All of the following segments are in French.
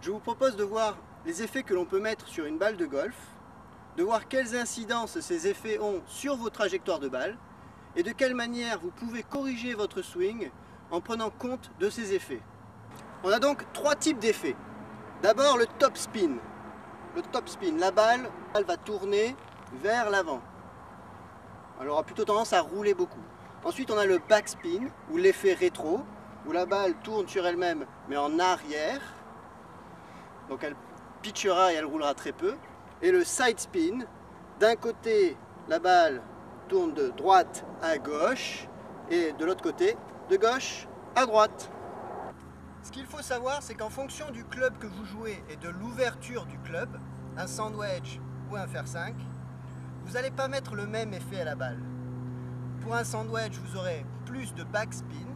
Je vous propose de voir les effets que l'on peut mettre sur une balle de golf, de voir quelles incidences ces effets ont sur vos trajectoires de balle et de quelle manière vous pouvez corriger votre swing en prenant compte de ces effets. On a donc trois types d'effets. D'abord le top spin. Le top spin, la balle va tourner vers l'avant. Elle aura plutôt tendance à rouler beaucoup. Ensuite on a le backspin ou l'effet rétro, où la balle tourne sur elle-même mais en arrière. Donc elle pitchera et elle roulera très peu. Et le side spin, d'un côté la balle tourne de droite à gauche et de l'autre côté de gauche à droite. Ce qu'il faut savoir, c'est qu'en fonction du club que vous jouez et de l'ouverture du club, un sand wedge ou un fer 5, vous n'allez pas mettre le même effet à la balle. Pour un sand wedge, vous aurez plus de backspin,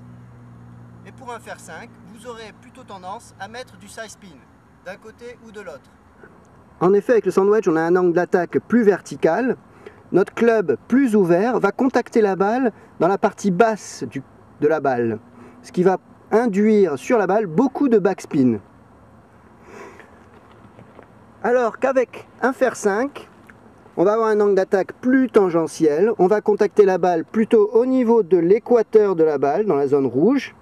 et pour un fer 5, vous aurez plutôt tendance à mettre du side spin, d'un côté ou de l'autre. En effet, avec le sand wedge, on a un angle d'attaque plus vertical. Notre club plus ouvert va contacter la balle dans la partie basse de la balle, ce qui va induire sur la balle beaucoup de backspin. Alors qu'avec un fer 5, on va avoir un angle d'attaque plus tangentiel, on va contacter la balle plutôt au niveau de l'équateur de la balle, dans la zone rouge,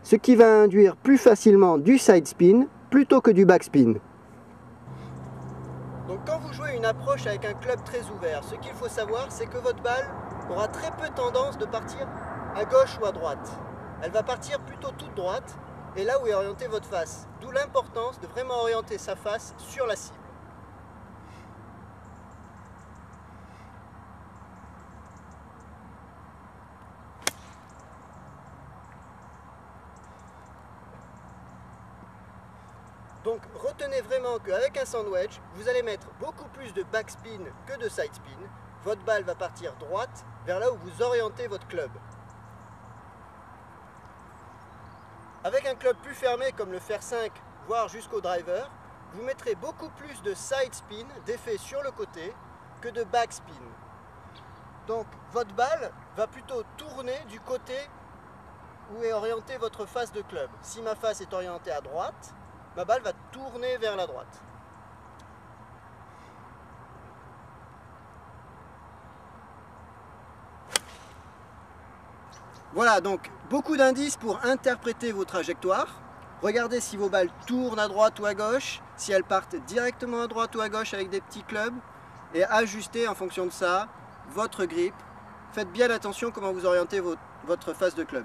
ce qui va induire plus facilement du side spin plutôt que du backspin. Donc quand vous jouez une approche avec un club très ouvert, ce qu'il faut savoir, c'est que votre balle aura très peu tendance de partir à gauche ou à droite. Elle va partir plutôt toute droite et là où est orientée votre face. D'où l'importance de vraiment orienter sa face sur la cible. Donc retenez vraiment qu'avec un sand wedge, vous allez mettre beaucoup plus de backspin que de side spin. Votre balle va partir droite vers là où vous orientez votre club. Avec un club plus fermé comme le fer 5, voire jusqu'au driver, vous mettrez beaucoup plus de side spin, d'effet sur le côté, que de backspin. Donc votre balle va plutôt tourner du côté où est orientée votre face de club. Si ma face est orientée à droite, ma balle va tourner vers la droite. Voilà, donc beaucoup d'indices pour interpréter vos trajectoires. Regardez si vos balles tournent à droite ou à gauche, si elles partent directement à droite ou à gauche avec des petits clubs, et ajustez en fonction de ça votre grip. Faites bien attention comment vous orientez votre face de club.